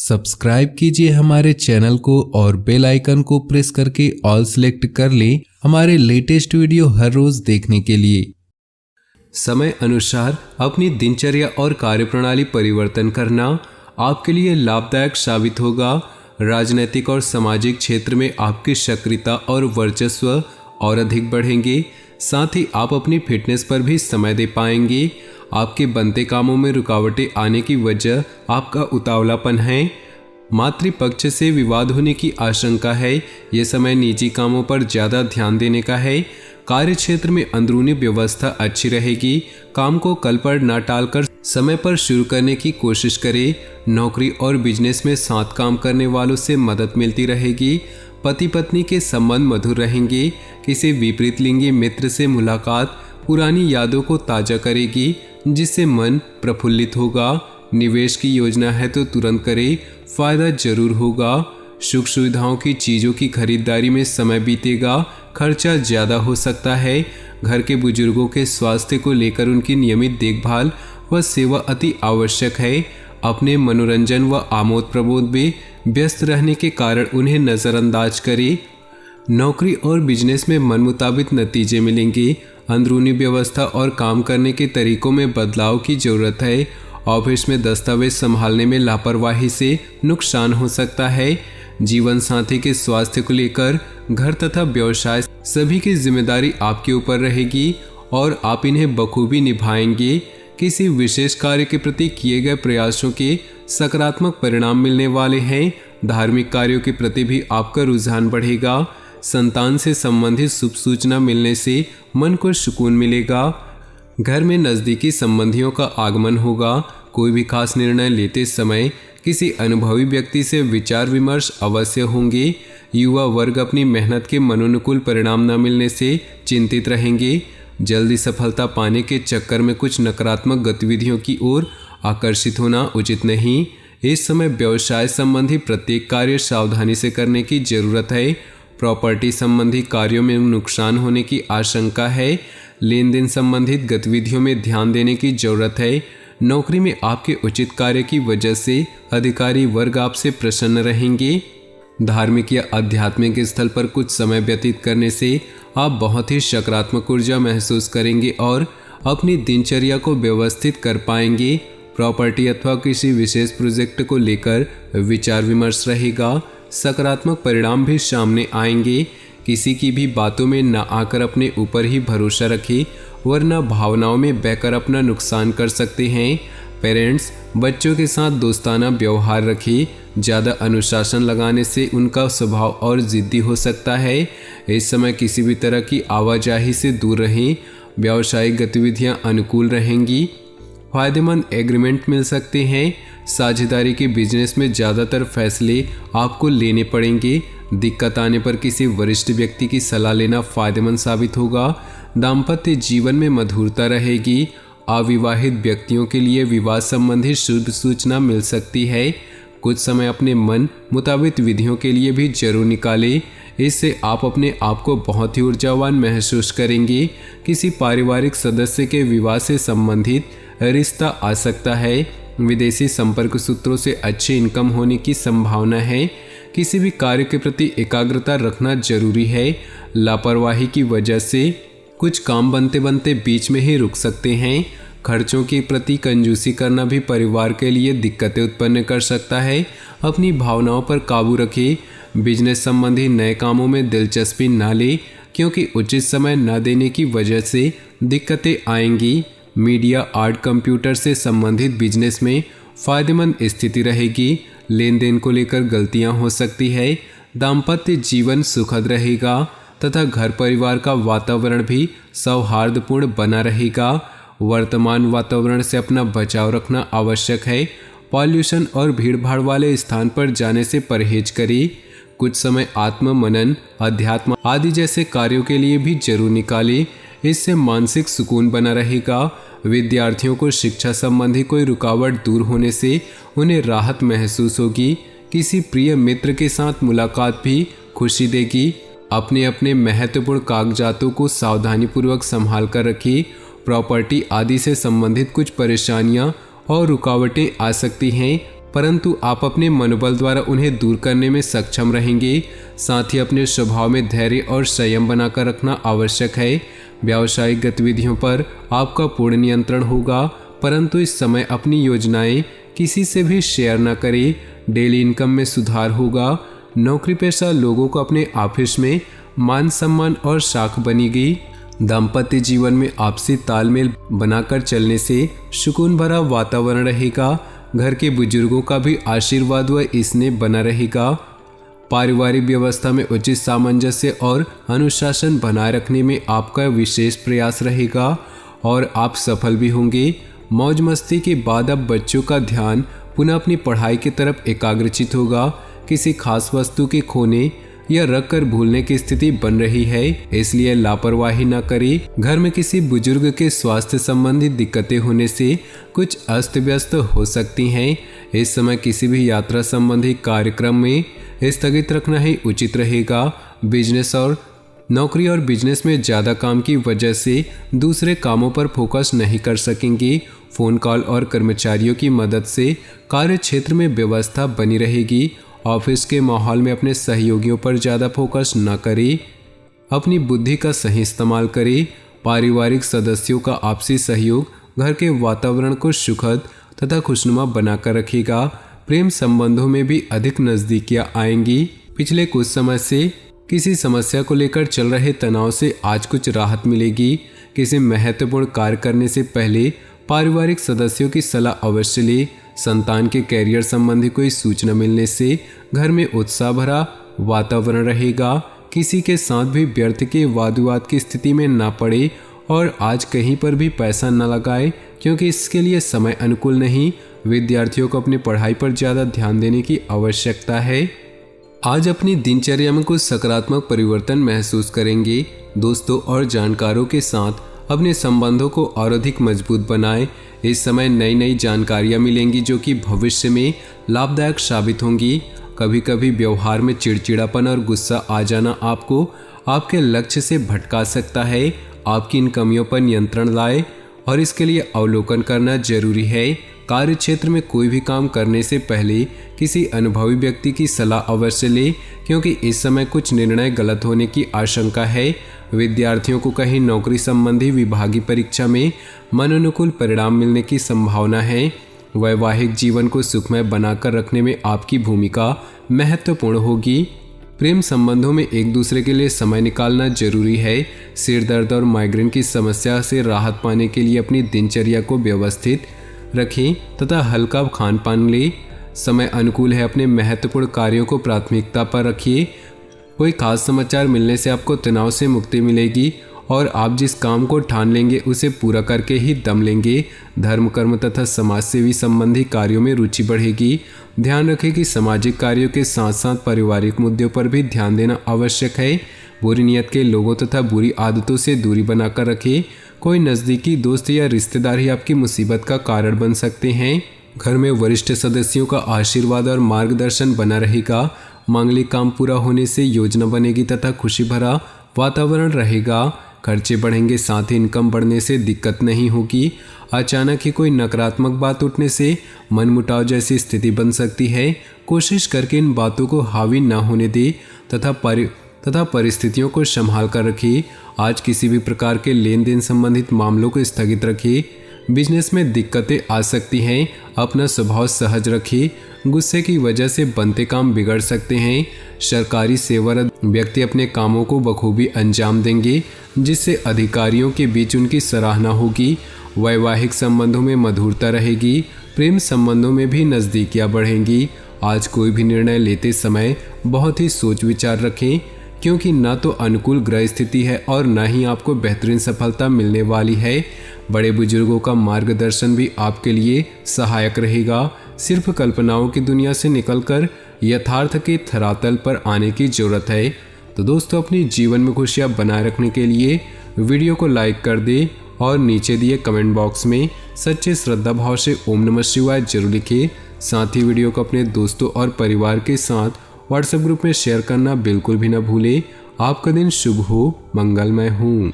Subscribe कीजिए हमारे channel को और बेल आइकन को प्रेस करके ऑल सेलेक्ट कर लें हमारे लेटेस्ट वीडियो हर रोज देखने के लिए। समय अनुसार अपनी दिनचर्या और कार्यप्रणाली परिवर्तन करना आपके लिए लाभदायक साबित होगा। राजनीतिक और सामाजिक क्षेत्र में आपकी सक्रियता और वर्चस्व और अधिक बढ़ेंगे। साथ ही आप अपनी फिटनेस पर भी समय दे पाएंगे। आपके बनते कामों में रुकावटें आने की वजह आपका उतावलापन है। मातृपक्ष से विवाद होने की आशंका है। ये समय निजी कामों पर ज़्यादा ध्यान देने का है। कार्य क्षेत्र में अंदरूनी व्यवस्था अच्छी रहेगी। काम को कल पर न टालकर समय पर शुरू करने की कोशिश करें। नौकरी और बिजनेस में साथ काम करने वालों से मदद मिलती रहेगी। पति पत्नी के संबंध मधुर रहेंगे। किसी विपरीत लिंगी मित्र से मुलाकात पुरानी यादों को ताज़ा करेगी, जिससे मन प्रफुल्लित होगा। निवेश की योजना है तो तुरंत करें, फायदा जरूर होगा। सुख सुविधाओं की चीज़ों की खरीदारी में समय बीतेगा, खर्चा ज़्यादा हो सकता है। घर के बुजुर्गों के स्वास्थ्य को लेकर उनकी नियमित देखभाल व सेवा अति आवश्यक है। अपने मनोरंजन व आमोद प्रमोद में व्यस्त रहने के कारण उन्हें नज़रअंदाज करें। नौकरी और बिजनेस में मन मुताबिक नतीजे मिलेंगे। अंदरूनी व्यवस्था और काम करने के तरीकों में बदलाव की ज़रूरत है। ऑफिस में दस्तावेज संभालने में लापरवाही से नुकसान हो सकता है। जीवन साथी के स्वास्थ्य को लेकर घर तथा व्यवसाय सभी की जिम्मेदारी आपके ऊपर रहेगी और आप इन्हें बखूबी निभाएंगे। किसी विशेष कार्य के प्रति किए गए प्रयासों के सकारात्मक परिणाम मिलने वाले हैं। धार्मिक कार्यों के प्रति भी आपका रुझान बढ़ेगा। संतान से संबंधित शुभ सूचना मिलने से मन को सुकून मिलेगा। घर में नज़दीकी संबंधियों का आगमन होगा। कोई भी खास निर्णय लेते समय किसी अनुभवी व्यक्ति से विचार विमर्श अवश्य होंगे। युवा वर्ग अपनी मेहनत के मनोनुकूल परिणाम न मिलने से चिंतित रहेंगे। जल्दी सफलता पाने के चक्कर में कुछ नकारात्मक गतिविधियों की ओर आकर्षित होना उचित नहीं। इस समय व्यवसाय संबंधी प्रत्येक कार्य सावधानी से करने की जरूरत है। प्रॉपर्टी संबंधी कार्यों में नुकसान होने की आशंका है। लेन देन संबंधित गतिविधियों में ध्यान देने की जरूरत है। नौकरी में आपके उचित कार्य की वजह से अधिकारी वर्ग आपसे प्रसन्न रहेंगे। धार्मिक या आध्यात्मिक स्थल पर कुछ समय व्यतीत करने से आप बहुत ही सकारात्मक ऊर्जा महसूस करेंगे और अपनी दिनचर्या को व्यवस्थित कर पाएंगे। प्रॉपर्टी अथवा किसी विशेष प्रोजेक्ट को लेकर विचार विमर्श रहेगा। सकारात्मक परिणाम भी सामने आएंगे। किसी की भी बातों में न आकर अपने ऊपर ही भरोसा रखें, वरना भावनाओं में बहकर अपना नुकसान कर सकते हैं। पेरेंट्स बच्चों के साथ दोस्ताना व्यवहार रखें। ज़्यादा अनुशासन लगाने से उनका स्वभाव और ज़िद्दी हो सकता है। इस समय किसी भी तरह की आवाजाही से दूर रहें। व्यावसायिक गतिविधियां अनुकूल रहेंगी। फ़ायदेमंद एग्रीमेंट मिल सकते हैं। साझेदारी के बिजनेस में ज़्यादातर फैसले आपको लेने पड़ेंगे। दिक्कत आने पर किसी वरिष्ठ व्यक्ति की सलाह लेना फ़ायदेमंद साबित होगा। दाम्पत्य जीवन में मधुरता रहेगी। अविवाहित व्यक्तियों के लिए विवाह संबंधी शुभ सूचना मिल सकती है। कुछ समय अपने मन मुताबिक विधियों के लिए भी जरूर निकालें। इससे आप अपने आप को बहुत ही ऊर्जावान महसूस करेंगे। किसी पारिवारिक सदस्य के विवाह से संबंधित रिश्ता आ सकता है। विदेशी संपर्क सूत्रों से अच्छी इनकम होने की संभावना है। किसी भी कार्य के प्रति एकाग्रता रखना जरूरी है। लापरवाही की वजह से कुछ काम बनते बनते बीच में ही रुक सकते हैं। खर्चों के प्रति कंजूसी करना भी परिवार के लिए दिक्कतें उत्पन्न कर सकता है। अपनी भावनाओं पर काबू रखें। बिजनेस संबंधी नए कामों में दिलचस्पी न लें, क्योंकि उचित समय न देने की वजह से दिक्कतें आएंगी। मीडिया आर्ट कंप्यूटर से संबंधित बिजनेस में फ़ायदेमंद स्थिति रहेगी। लेन देन को लेकर गलतियां हो सकती है। दाम्पत्य जीवन सुखद रहेगा तथा घर परिवार का वातावरण भी सौहार्दपूर्ण बना रहेगा। वर्तमान वातावरण से अपना बचाव रखना आवश्यक है। पॉल्यूशन और भीड़भाड़ वाले स्थान पर जाने से परहेज करें। कुछ समय आत्म मनन, अध्यात्म आदि जैसे कार्यों के लिए भी जरूर निकालें। इससे मानसिक सुकून बना रहेगा। विद्यार्थियों को शिक्षा संबंधी कोई रुकावट दूर होने से उन्हें राहत महसूस होगी। किसी प्रिय मित्र के साथ मुलाकात भी खुशी देगी। अपने अपने महत्वपूर्ण कागजातों को सावधानीपूर्वक संभाल कर रखिए। प्रॉपर्टी आदि से संबंधित कुछ परेशानियां और रुकावटें आ सकती हैं। परंतु आप अपने मनोबल द्वारा उन्हें दूर करने में सक्षम रहेंगे। साथ ही अपने स्वभाव में धैर्य और संयम बनाकर रखना आवश्यक है। व्यावसायिक गतिविधियों पर आपका पूर्ण नियंत्रण होगा, परंतु इस समय अपनी योजनाएं किसी से भी शेयर न करें। डेली इनकम में सुधार होगा। नौकरी पेशा लोगों को अपने ऑफिस में मान सम्मान और साख बनेगी। दाम्पत्य जीवन में आपसी तालमेल बनाकर चलने से सुकून भरा वातावरण रहेगा। घर के बुजुर्गों का भी आशीर्वाद व स्नेह बना रहेगा। पारिवारिक व्यवस्था में उचित सामंजस्य और अनुशासन बनाए रखने में आपका विशेष प्रयास रहेगा और आप सफल भी होंगे। मौज मस्ती के बाद अब बच्चों का ध्यान पुनः अपनी पढ़ाई की तरफ एकाग्रचित होगा। किसी खास वस्तु के खोने या रख कर भूलने की स्थिति बन रही है, इसलिए लापरवाही न करें। घर में किसी बुजुर्ग के स्वास्थ्य संबंधी दिक्कतें होने से कुछ अस्त व्यस्त हो सकती हैं। इस समय किसी भी यात्रा संबंधी कार्यक्रम में स्थगित रखना ही उचित रहेगा। नौकरी और बिजनेस में ज़्यादा काम की वजह से दूसरे कामों पर फोकस नहीं कर सकेंगे। फ़ोन कॉल और कर्मचारियों की मदद से कार्य क्षेत्र में व्यवस्था बनी रहेगी। ऑफिस के माहौल में अपने सहयोगियों पर ज़्यादा फोकस न करें। अपनी बुद्धि का सही इस्तेमाल करें। पारिवारिक सदस्यों का आपसी सहयोग घर के वातावरण को सुखद तथा खुशनुमा बनाकर रखेगा। प्रेम संबंधों में भी अधिक नज़दीकियाँ आएंगी। पिछले कुछ समय से किसी समस्या को लेकर चल रहे तनाव से आज कुछ राहत मिलेगी। किसी महत्वपूर्ण कार्य करने से पहले पारिवारिक सदस्यों की सलाह अवश्य लें। संतान के कैरियर संबंधी कोई सूचना मिलने से घर में उत्साह भरा वातावरण रहेगा। किसी के साथ भी व्यर्थ के वाद विवाद की स्थिति में ना पड़े और आज कहीं पर भी पैसा न लगाए, क्योंकि इसके लिए समय अनुकूल नहीं। विद्यार्थियों को अपनी पढ़ाई पर ज़्यादा ध्यान देने की आवश्यकता है। आज अपनी दिनचर्या में कुछ सकारात्मक परिवर्तन महसूस करेंगे। दोस्तों और जानकारों के साथ अपने संबंधों को और अधिक मजबूत बनाएं। इस समय नई नई जानकारियां मिलेंगी जो कि भविष्य में लाभदायक साबित होंगी। कभी कभी व्यवहार में चिड़चिड़ापन और गुस्सा आ जाना आपको आपके लक्ष्य से भटका सकता है। आपकी इन कमियों पर नियंत्रण लाएं और इसके लिए अवलोकन करना जरूरी है। कार्य क्षेत्र में कोई भी काम करने से पहले किसी अनुभवी व्यक्ति की सलाह अवश्य लें, क्योंकि इस समय कुछ निर्णय गलत होने की आशंका है। विद्यार्थियों को कहीं नौकरी संबंधी विभागीय परीक्षा में मनोनुकूल परिणाम मिलने की संभावना है। वैवाहिक जीवन को सुखमय बनाकर रखने में आपकी भूमिका महत्वपूर्ण होगी। प्रेम संबंधों में एक दूसरे के लिए समय निकालना जरूरी है। सिर दर्द और माइग्रेन की समस्या से राहत पाने के लिए अपनी दिनचर्या को व्यवस्थित रखें तथा हल्का खान पान लें। समय अनुकूल है, अपने महत्वपूर्ण कार्यों को प्राथमिकता पर रखिए। कोई खास समाचार मिलने से आपको तनाव से मुक्ति मिलेगी और आप जिस काम को ठान लेंगे उसे पूरा करके ही दम लेंगे। धर्म कर्म तथा समाज सेवी संबंधी कार्यों में रुचि बढ़ेगी। ध्यान रखें कि सामाजिक कार्यों के साथ साथ पारिवारिक मुद्दों पर भी ध्यान देना आवश्यक है। बुरी नीयत के लोगों तथा बुरी आदतों से दूरी बनाकर रखें। कोई नज़दीकी दोस्त या रिश्तेदार ही आपकी मुसीबत का कारण बन सकते हैं। घर में वरिष्ठ सदस्यों का आशीर्वाद और मार्गदर्शन बना रहेगा। मांगलिक काम पूरा होने से योजना बनेगी तथा खुशी भरा वातावरण रहेगा। खर्चे बढ़ेंगे, साथ ही इनकम बढ़ने से दिक्कत नहीं होगी। अचानक ही कोई नकारात्मक बात उठने से मनमुटाव जैसी स्थिति बन सकती है। कोशिश करके इन बातों को हावी न होने दे तथा परिस्थितियों को संभाल कर रखिए। आज किसी भी प्रकार के लेन देन संबंधित मामलों को स्थगित रखिए। बिजनेस में दिक्कतें आ सकती हैं, अपना स्वभाव सहज रखिए। गुस्से की वजह से बनते काम बिगड़ सकते हैं। सरकारी सेवारत व्यक्ति अपने कामों को बखूबी अंजाम देंगे, जिससे अधिकारियों के बीच उनकी सराहना होगी। वैवाहिक संबंधों में मधुरता रहेगी। प्रेम संबंधों में भी नज़दीकियाँ बढ़ेंगी। आज कोई भी निर्णय लेते समय बहुत ही सोच विचार रखें, क्योंकि ना तो अनुकूल ग्रह स्थिति है और ना ही आपको बेहतरीन सफलता मिलने वाली है। बड़े बुजुर्गों का मार्गदर्शन भी आपके लिए सहायक रहेगा। सिर्फ कल्पनाओं की दुनिया से निकलकर यथार्थ के धरातल पर आने की जरूरत है। तो दोस्तों, अपनी जीवन में खुशियाँ बनाए रखने के लिए वीडियो को लाइक कर दें और नीचे दिए कमेंट बॉक्स में सच्चे श्रद्धा भाव से ओम नमः शिवाय जरूर लिखें। साथ ही वीडियो को अपने दोस्तों और परिवार के साथ व्हाट्सएप ग्रुप में शेयर करना बिल्कुल भी न भूलें। आपका दिन शुभ हो, मंगलमय हो।